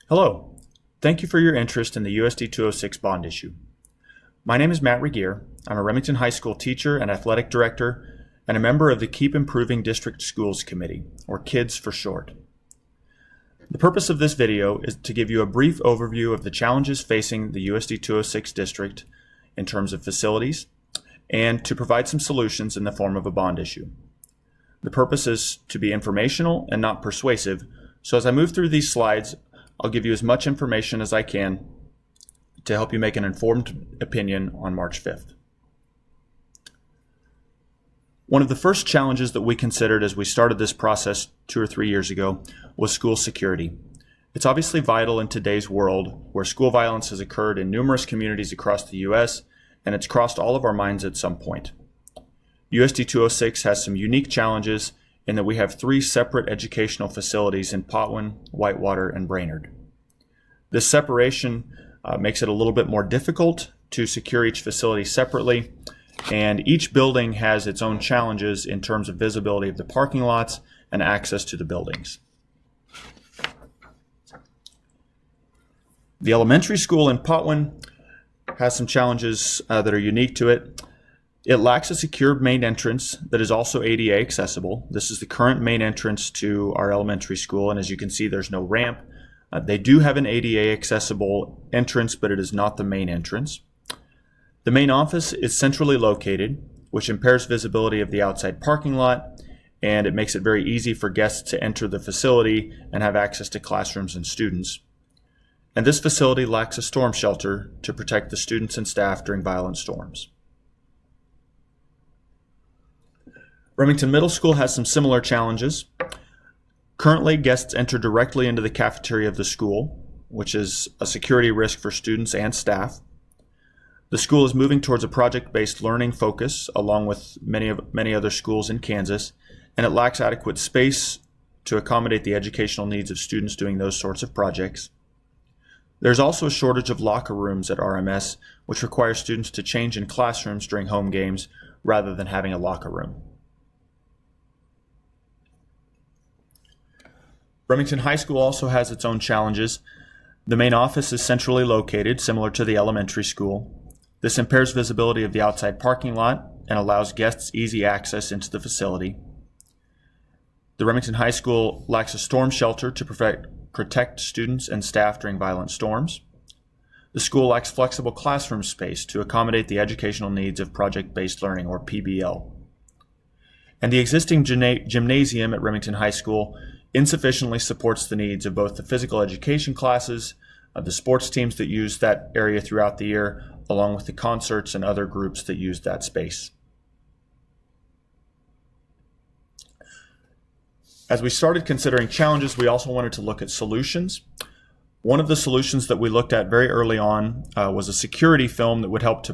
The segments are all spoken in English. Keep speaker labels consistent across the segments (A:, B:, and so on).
A: Hello. Thank you for your interest in the USD 206 bond issue. My name is Matt Regier. I'm a Remington High School teacher and athletic director and a member of the Keep Improving District Schools Committee, or KIDS for short. The purpose of this video is to give you a brief overview of the challenges facing the USD 206 district in terms of facilities and to provide some solutions in the form of a bond issue. The purpose is to be informational and not persuasive, so as I move through these slides, I'll give you as much information as I can to help you make an informed opinion on March 5th. One of the first challenges that we considered as we started this process 2 or 3 years ago was school security. It's obviously vital in today's world where school violence has occurred in numerous communities across the U.S. and it's crossed all of our minds at some point. USD 206 has some unique challenges in that we have 3 separate educational facilities in Potwin, Whitewater, and Brainerd. This separation makes it a little bit more difficult to secure each facility separately, and each building has its own challenges in terms of visibility of the parking lots and access to the buildings. The elementary school in Potwin has some challenges that are unique to it. It lacks a secure main entrance that is also ADA accessible. This is the current main entrance to our elementary school, and as you can see, there's no ramp. They do have an ADA accessible entrance, but it is not the main entrance. The main office is centrally located, which impairs visibility of the outside parking lot, and it makes it very easy for guests to enter the facility and have access to classrooms and students. And this facility lacks a storm shelter to protect the students and staff during violent storms. Remington Middle School has some similar challenges. Currently, guests enter directly into the cafeteria of the school, which is a security risk for students and staff. The school is moving towards a project-based learning focus, along with many other schools in Kansas, and it lacks adequate space to accommodate the educational needs of students doing those sorts of projects. There's also a shortage of locker rooms at RMS, which requires students to change in classrooms during home games rather than having a locker room. Remington High School also has its own challenges. The main office is centrally located, similar to the elementary school. This impairs visibility of the outside parking lot and allows guests easy access into the facility. The Remington High School lacks a storm shelter to protect students and staff during violent storms. The school lacks flexible classroom space to accommodate the educational needs of project-based learning, or PBL. And the existing gymnasium at Remington High School insufficiently supports the needs of both the physical education classes, the sports teams that use that area throughout the year, along with the concerts and other groups that use that space. As we started considering challenges, we also wanted to look at solutions. One of the solutions that we looked at very early on was a security film that would help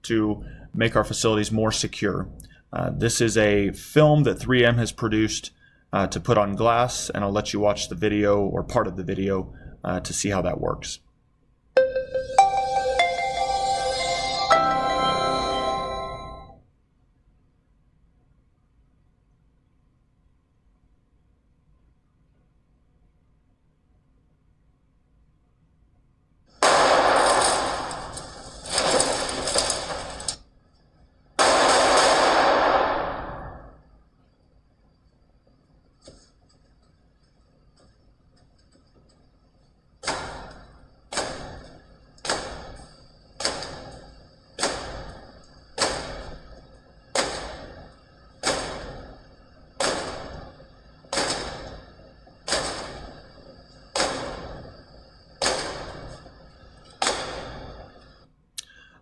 A: to make our facilities more secure. This is a film that 3M has produced to put on glass, and I'll let you watch the video or part of the video to see how that works.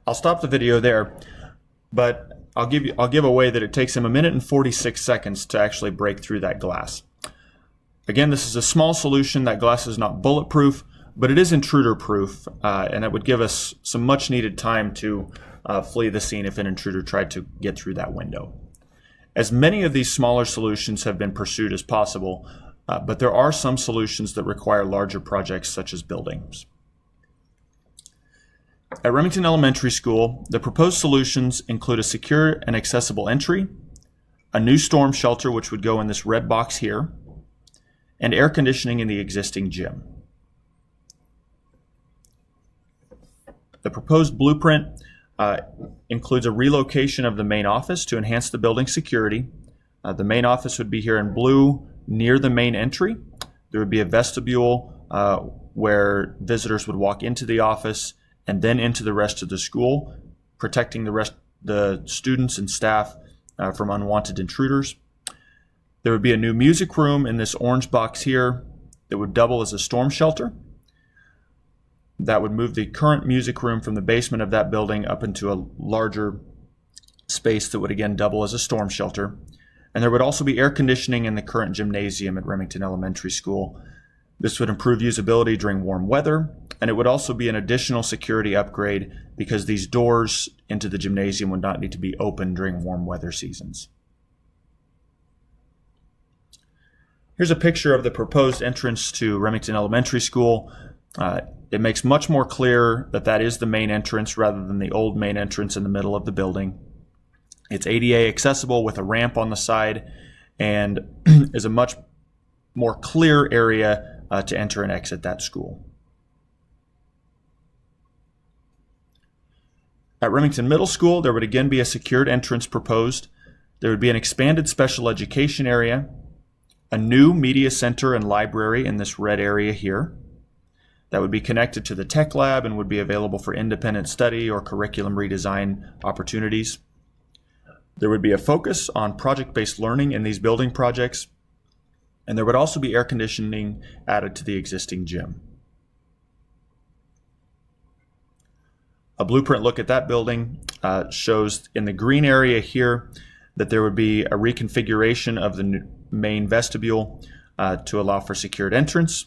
A: I'll stop the video there, but I'll give away that it takes him 1 minute and 46 seconds to actually break through that glass. Again, this is a small solution. That glass is not bulletproof, but it is intruder proof, and it would give us some much needed time to flee the scene if an intruder tried to get through that window. As many of these smaller solutions have been pursued as possible, but there are some solutions that require larger projects such as buildings. At Remington Elementary School, the proposed solutions include a secure and accessible entry, a new storm shelter which would go in this red box here, and air conditioning in the existing gym. The proposed blueprint includes a relocation of the main office to enhance the building's security. The main office would be here in blue near the main entry. There would be a vestibule where visitors would walk into the office and then into the rest of the school, protecting the students and staff from unwanted intruders. There would be a new music room in this orange box here that would double as a storm shelter. That would move the current music room from the basement of that building up into a larger space that would again double as a storm shelter. And there would also be air conditioning in the current gymnasium at Remington Elementary School. This would improve usability during warm weather, and it would also be an additional security upgrade because these doors into the gymnasium would not need to be open during warm weather seasons. Here's a picture of the proposed entrance to Remington Elementary School. It makes much more clear that that is the main entrance rather than the old main entrance in the middle of the building. It's ADA accessible with a ramp on the side and is a much more clear area to enter and exit that school. At Remington Middle School, there would again be a secured entrance proposed. There would be an expanded special education area, a new media center and library in this red area here that would be connected to the tech lab and would be available for independent study or curriculum redesign opportunities. There would be a focus on project-based learning in these building projects, and there would also be air conditioning added to the existing gym. A blueprint look at that building shows in the green area here that there would be a reconfiguration of the main vestibule to allow for secured entrance.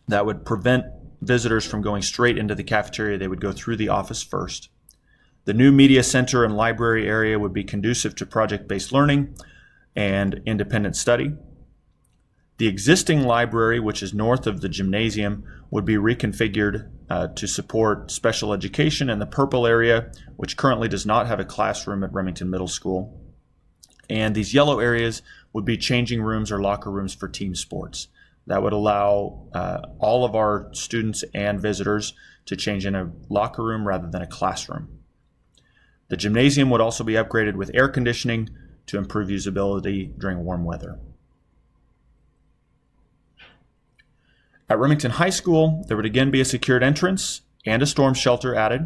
A: That would prevent visitors from going straight into the cafeteria. They would go through the office first. The new media center and library area would be conducive to project-based learning and independent study. The existing library, which is north of the gymnasium, would be reconfigured to support special education in the purple area, which currently does not have a classroom at Remington Middle School. And these yellow areas would be changing rooms or locker rooms for team sports. That would allow all of our students and visitors to change in a locker room rather than a classroom. The gymnasium would also be upgraded with air conditioning to improve usability during warm weather. At Remington High School, there would again be a secured entrance and a storm shelter added.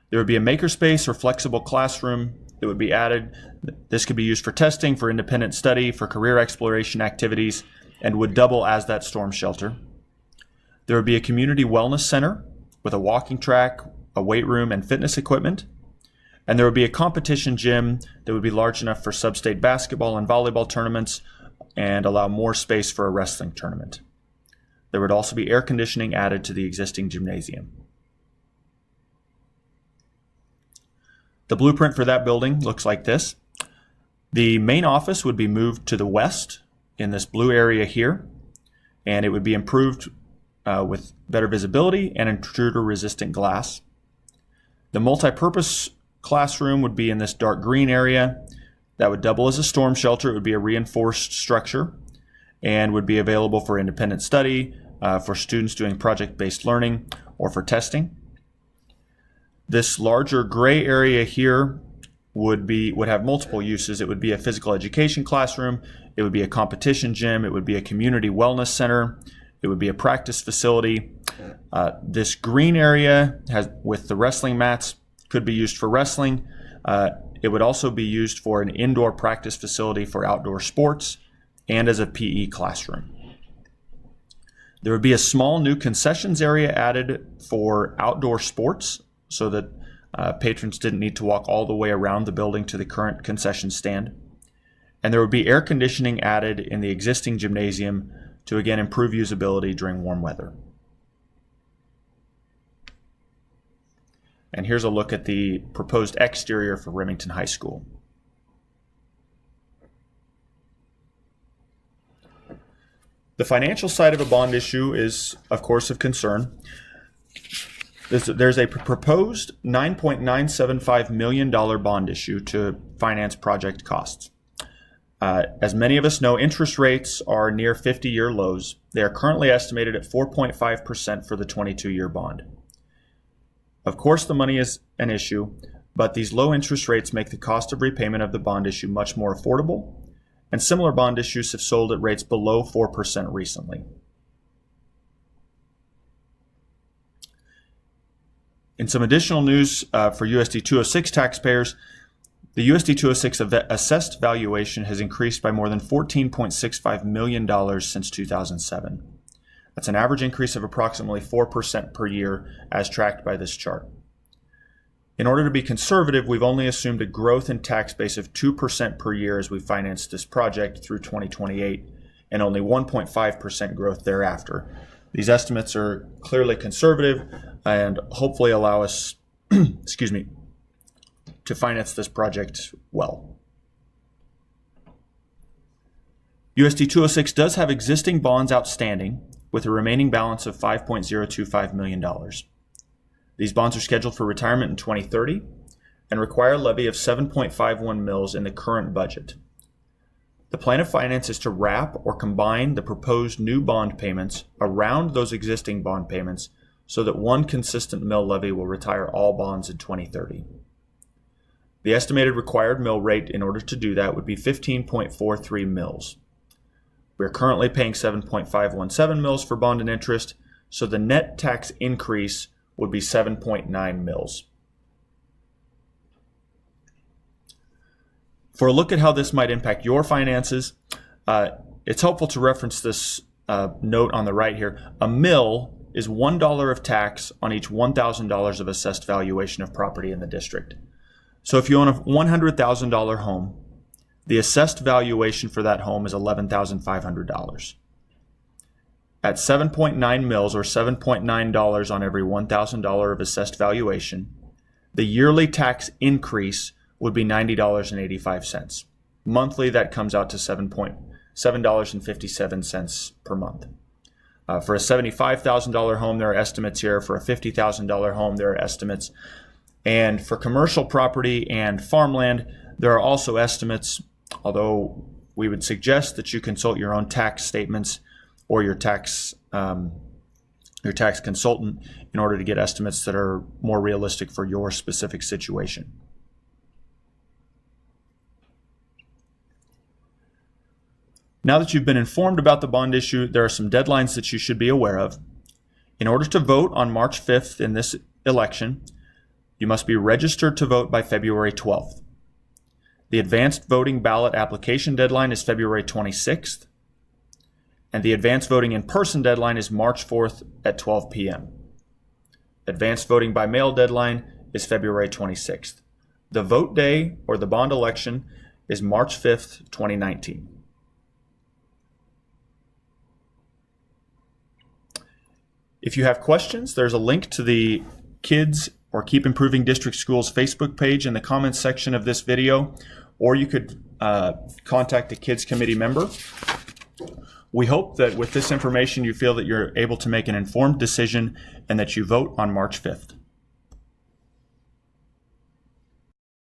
A: There would be a makerspace or flexible classroom that would be added. This could be used for testing, for independent study, for career exploration activities, and would double as that storm shelter. There would be a community wellness center with a walking track, a weight room, and fitness equipment. And there would be a competition gym that would be large enough for sub-state basketball and volleyball tournaments and allow more space for a wrestling tournament. There would also be air conditioning added to the existing gymnasium. The blueprint for that building looks like this. The main office would be moved to the west in this blue area here, and it would be improved with better visibility and intruder-resistant glass. The multi-purpose classroom would be in this dark green area. That would double as a storm shelter. It would be a reinforced structure and would be available for independent study, for students doing project-based learning, or for testing. This larger gray area here would have multiple uses. It would be a physical education classroom, it would be a competition gym, it would be a community wellness center, it would be a practice facility. This green area with the wrestling mats could be used for wrestling. It would also be used for an indoor practice facility for outdoor sports and as a PE classroom. There would be a small new concessions area added for outdoor sports so that patrons didn't need to walk all the way around the building to the current concession stand. And there would be air conditioning added in the existing gymnasium to again improve usability during warm weather. And here's a look at the proposed exterior for Remington High School. The financial side of a bond issue is, of course, of concern. There's a proposed $9.975 million bond issue to finance project costs. As many of us know, interest rates are near 50-year lows. They are currently estimated at 4.5% for the 22-year bond. Of course, the money is an issue, but these low interest rates make the cost of repayment of the bond issue much more affordable, and similar bond issues have sold at rates below 4% recently. In some additional news for USD 206 taxpayers, the USD 206 assessed valuation has increased by more than $14.65 million since 2007. That's an average increase of approximately 4% per year as tracked by this chart. In order to be conservative, we've only assumed a growth in tax base of 2% per year as we finance this project through 2028 and only 1.5% growth thereafter. These estimates are clearly conservative and hopefully allow us to finance this project well. USD 206 does have existing bonds outstanding with a remaining balance of $5.025 million. These bonds are scheduled for retirement in 2030 and require a levy of 7.51 mils in the current budget. The plan of finance is to wrap or combine the proposed new bond payments around those existing bond payments so that one consistent mill levy will retire all bonds in 2030. The estimated required mill rate in order to do that would be 15.43 mils. We are currently paying 7.517 mils for bond and interest, so the net tax increase would be 7.9 mils. For a look at how this might impact your finances, it's helpful to reference this note on the right here. A mill is $1 of tax on each $1,000 of assessed valuation of property in the district. So if you own a $100,000 home, the assessed valuation for that home is $11,500. At 7.9 mils, or $7.9 on every $1,000 of assessed valuation, the yearly tax increase would be $90.85. Monthly, that comes out to $7.57 per month. For a $75,000 home, there are estimates here. For a $50,000 home, there are estimates. And for commercial property and farmland, there are also estimates, although we would suggest that you consult your own tax statements or your tax consultant in order to get estimates that are more realistic for your specific situation. Now that you've been informed about the bond issue, there are some deadlines that you should be aware of. In order to vote on March 5th in this election, you must be registered to vote by February 12th. The advanced voting ballot application deadline is February 26th, and the advanced voting in-person deadline is March 4th at 12 p.m. Advanced voting by mail deadline is February 26th. The vote day, or the bond election, is March 5th, 2019. If you have questions, there's a link to the Kids or Keep Improving District Schools Facebook page in the comments section of this video, or you could contact a Kids Committee member. We hope that with this information you feel that you're able to make an informed decision and that you vote on March 5th.